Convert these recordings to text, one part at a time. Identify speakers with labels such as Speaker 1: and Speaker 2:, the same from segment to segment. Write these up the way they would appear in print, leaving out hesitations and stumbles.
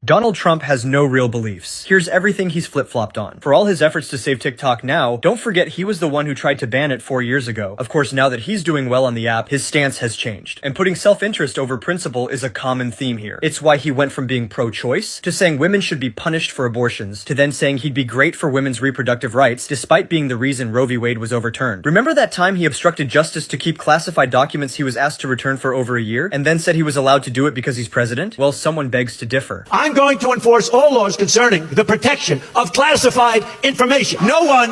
Speaker 1: Donald Trump has no real beliefs. Here's everything he's flip-flopped on. For all his efforts to save TikTok now, don't forget he was the one who tried to ban it 4 years ago. Of course, now that he's doing well on the app, his stance has changed. And putting self-interest over principle is a common theme here. It's why he went from being pro-choice to saying women should be punished for abortions, to then saying he'd be great for women's reproductive rights, despite being the reason Roe v. Wade was overturned. Remember that time he obstructed justice to keep classified documents he was asked to return for over a year, and then said he was allowed to do it because he's president? Well, someone begs to differ.
Speaker 2: I'm going to enforce all laws concerning the protection of classified information. No one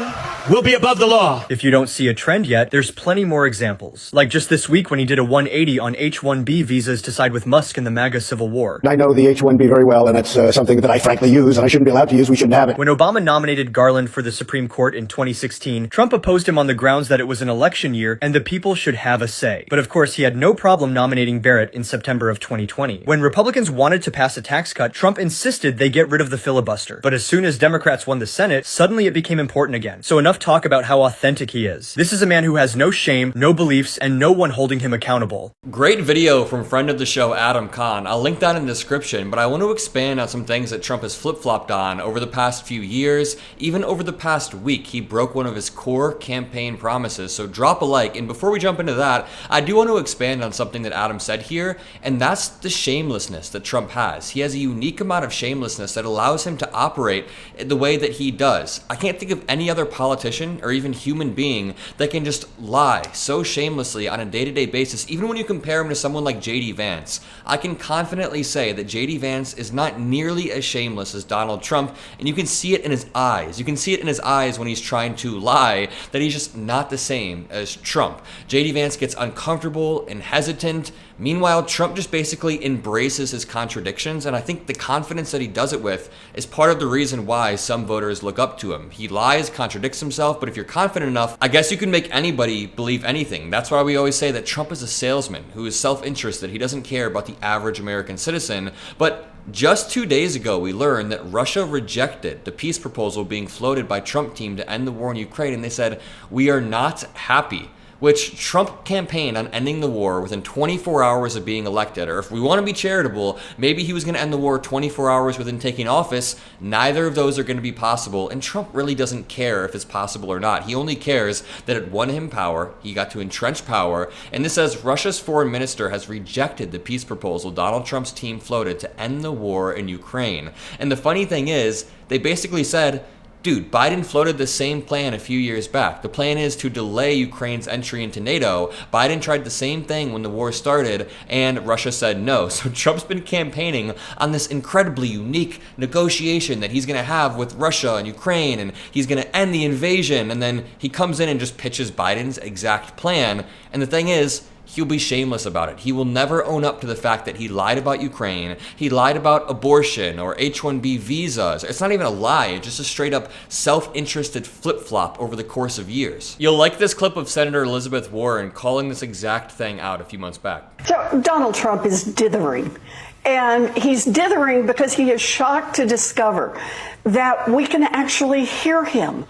Speaker 2: will be above the law.
Speaker 1: If you don't see a trend yet, there's plenty more examples. Like just this week when he did a 180 on H-1B visas to side with Musk in the MAGA civil war.
Speaker 3: I know the H-1B very well, and it's something that I frankly use, and I shouldn't be allowed to use. We shouldn't have it.
Speaker 1: When Obama nominated Garland for the Supreme Court in 2016, Trump opposed him on the grounds that it was an election year and the people should have a say. But of course, he had no problem nominating Barrett in September of 2020. When Republicans wanted to pass a tax cut, Trump insisted they get rid of the filibuster. But as soon as Democrats won the Senate, suddenly it became important again. So enough talk about how authentic he is. This is a man who has no shame, no beliefs, and no one holding him accountable.
Speaker 4: Great video from friend of the show, Adam Kahn. I'll link that in the description, but I want to expand on some things that Trump has flip-flopped on over the past few years, even over the past week. He broke one of his core campaign promises, so drop a like. And before we jump into that, I do want to expand on something that Adam said here, and that's the shamelessness that Trump has. He has a unique amount of shamelessness that allows him to operate the way that he does. I can't think of any other politician or even human being that can just lie so shamelessly on a day-to-day basis. Even when you compare him to someone like JD Vance, I can confidently say that JD Vance is not nearly as shameless as Donald Trump, and you can see it in his eyes. You can see it in his eyes when he's trying to lie, that he's just not the same as Trump. JD Vance gets uncomfortable and hesitant. Meanwhile, Trump just basically embraces his contradictions, and I think the confidence that he does it with is part of the reason why some voters look up to him. He lies, contradicts himself, but if you're confident enough, I guess you can make anybody believe anything. That's why we always say that Trump is a salesman who is self-interested. He doesn't care about the average American citizen, but just 2 days ago, we learned that Russia rejected the peace proposal being floated by Trump team to end the war in Ukraine, and they said, "We are not happy," which Trump campaigned on ending the war within 24 hours of being elected. Or if we want to be charitable, maybe he was going to end the war 24 hours within taking office. Neither of those are going to be possible, and Trump really doesn't care if it's possible or not. He only cares that it won him power, he got to entrench power, and this says Russia's foreign minister has rejected the peace proposal Donald Trump's team floated to end the war in Ukraine. And the funny thing is, they basically said, dude, Biden floated the same plan a few years back. The plan is to delay Ukraine's entry into NATO. Biden tried the same thing when the war started, and Russia said no. So Trump's been campaigning on this incredibly unique negotiation that he's going to have with Russia and Ukraine, and he's going to end the invasion, and then he comes in and just pitches Biden's exact plan. And the thing is, he'll be shameless about it. He will never own up to the fact that he lied about Ukraine, he lied about abortion or H-1B visas. It's not even a lie, it's just a straight up self-interested flip-flop over the course of years. You'll like this clip of Senator Elizabeth Warren calling this exact thing out a few months back.
Speaker 5: So Donald Trump is dithering. And he's dithering because he is shocked to discover that we can actually hear him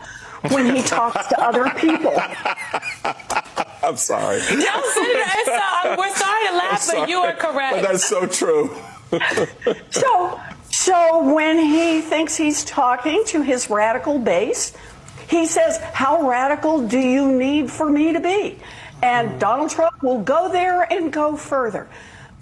Speaker 5: when he talks to other people.
Speaker 6: I'm sorry.
Speaker 7: We're sorry to laugh, but you are correct.
Speaker 6: But that's so true.
Speaker 5: So when he thinks he's talking to his radical base, he says, "How radical do you need for me to be?" And Donald Trump will go there and go further.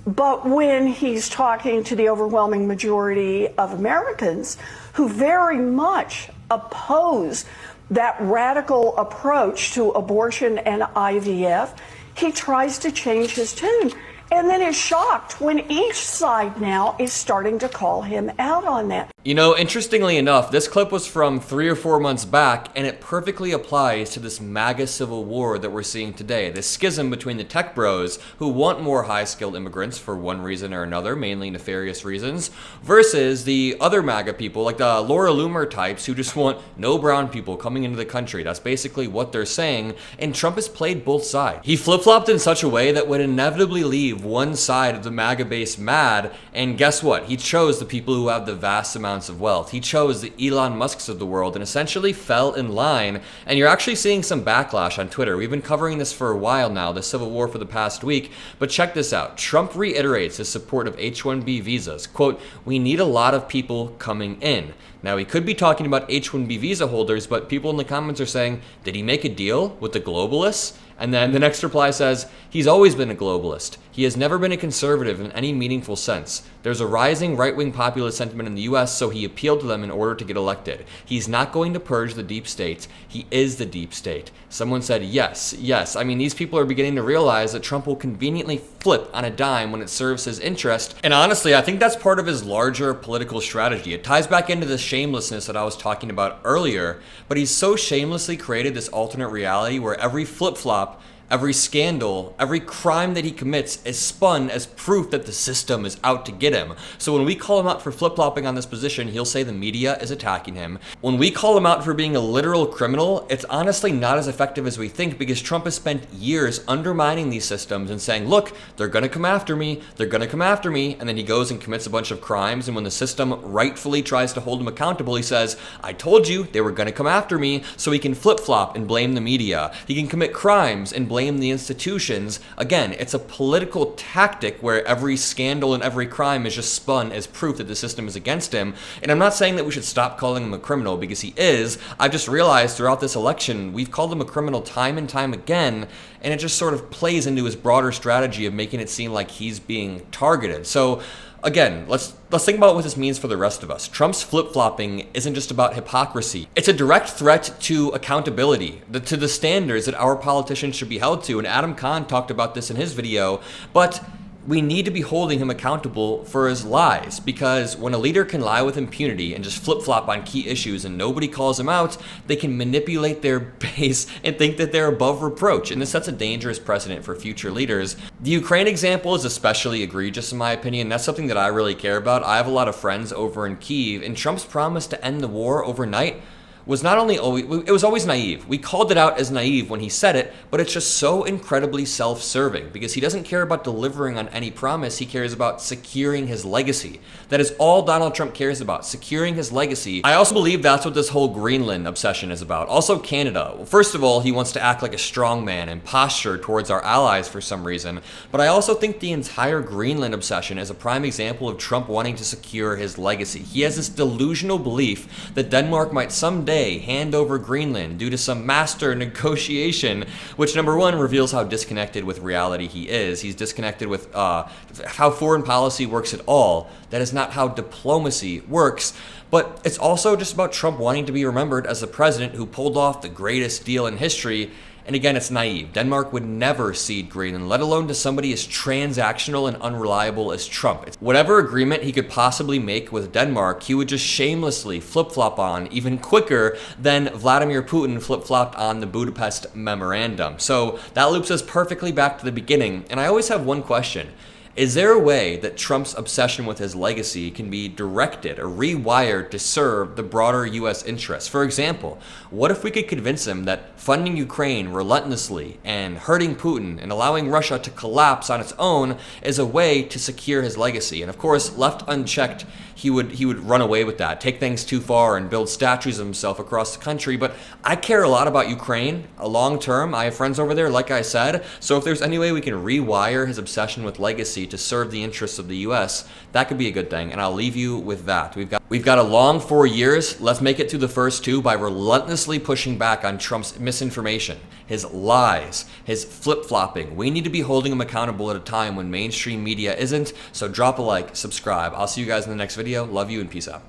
Speaker 5: But when he's talking to the overwhelming majority of Americans who very much oppose that radical approach to abortion and IVF, he tries to change his tune and then is shocked when each side now is starting to call him out on that.
Speaker 4: You know, interestingly enough, this clip was from 3 or 4 months back, and it perfectly applies to this MAGA civil war that we're seeing today. This schism between the tech bros, who want more high-skilled immigrants for one reason or another, mainly nefarious reasons, versus the other MAGA people, like the Laura Loomer types, who just want no brown people coming into the country. That's basically what they're saying, and Trump has played both sides. He flip-flopped in such a way that would inevitably leave one side of the MAGA base mad, and guess what? He chose the people who have the vast amount amounts of wealth. He chose the Elon Musks of the world and essentially fell in line. And you're actually seeing some backlash on Twitter. We've been covering this for a while now, the civil war for the past week. But check this out. Trump reiterates his support of H-1B visas. Quote, "We need a lot of people coming in." Now, he could be talking about H-1B visa holders, but people in the comments are saying, did he make a deal with the globalists? And then the next reply says, he's always been a globalist. He has never been a conservative in any meaningful sense. There's a rising right-wing populist sentiment in the US, so he appealed to them in order to get elected. He's not going to purge the deep state. He is the deep state. Someone said, yes. I mean, these people are beginning to realize that Trump will conveniently flip on a dime when it serves his interest. And honestly, I think that's part of his larger political strategy. It ties back into the shamelessness that I was talking about earlier, but he's so shamelessly created this alternate reality where every flip-flop, every scandal, every crime that he commits is spun as proof that the system is out to get him. So when we call him out for flip-flopping on this position, he'll say the media is attacking him. When we call him out for being a literal criminal, it's honestly not as effective as we think, because Trump has spent years undermining these systems and saying, look, they're gonna come after me, and then he goes and commits a bunch of crimes, and when the system rightfully tries to hold him accountable, he says, I told you they were gonna come after me, so he can flip-flop and blame the media. He can commit crimes and blame the institutions. Again, it's a political tactic where every scandal and every crime is just spun as proof that the system is against him. And I'm not saying that we should stop calling him a criminal, because he is. I've just realized throughout this election, we've called him a criminal time and time again, and it just sort of plays into his broader strategy of making it seem like he's being targeted. So again, let's think about what this means for the rest of us. Trump's flip-flopping isn't just about hypocrisy. It's a direct threat to accountability, to the standards that our politicians should be held to. And Adam Kahn talked about this in his video, but we need to be holding him accountable for his lies, because when a leader can lie with impunity and just flip-flop on key issues and nobody calls him out, they can manipulate their base and think that they're above reproach, and this sets a dangerous precedent for future leaders. The Ukraine example is especially egregious in my opinion. That's something that I really care about. I have a lot of friends over in Kyiv, and Trump's promise to end the war overnight was not only always, it was always naive. We called it out as naive when he said it, but it's just so incredibly self-serving, because he doesn't care about delivering on any promise. He cares about securing his legacy. That is all Donald Trump cares about, securing his legacy. I also believe that's what this whole Greenland obsession is about. Also Canada. First of all, he wants to act like a strong man and posture towards our allies for some reason, but I also think the entire Greenland obsession is a prime example of Trump wanting to secure his legacy. He has this delusional belief that Denmark might someday hand over Greenland due to some master negotiation, which number one reveals how disconnected with reality he is. He's disconnected with how foreign policy works at all. That is not how diplomacy works. But it's also just about Trump wanting to be remembered as the president who pulled off the greatest deal in history. And again, it's naive. Denmark would never cede Greenland, let alone to somebody as transactional and unreliable as Trump. Whatever agreement he could possibly make with Denmark, he would just shamelessly flip-flop on even quicker than Vladimir Putin flip-flopped on the Budapest Memorandum. So that loops us perfectly back to the beginning. And I always have one question. Is there a way that Trump's obsession with his legacy can be directed or rewired to serve the broader US interests? For example, what if we could convince him that funding Ukraine relentlessly and hurting Putin and allowing Russia to collapse on its own is a way to secure his legacy? And of course, left unchecked, he would run away with that, take things too far and build statues of himself across the country. But I care a lot about Ukraine long term. I have friends over there, like I said. So if there's any way we can rewire his obsession with legacy to serve the interests of the US, that could be a good thing. And I'll leave you with that. We've got a long 4 years. Let's make it through the first 2 by relentlessly pushing back on Trump's misinformation, his lies, his flip-flopping. We need to be holding him accountable at a time when mainstream media isn't. So drop a like, subscribe. I'll see you guys in the next video. Love you and peace out.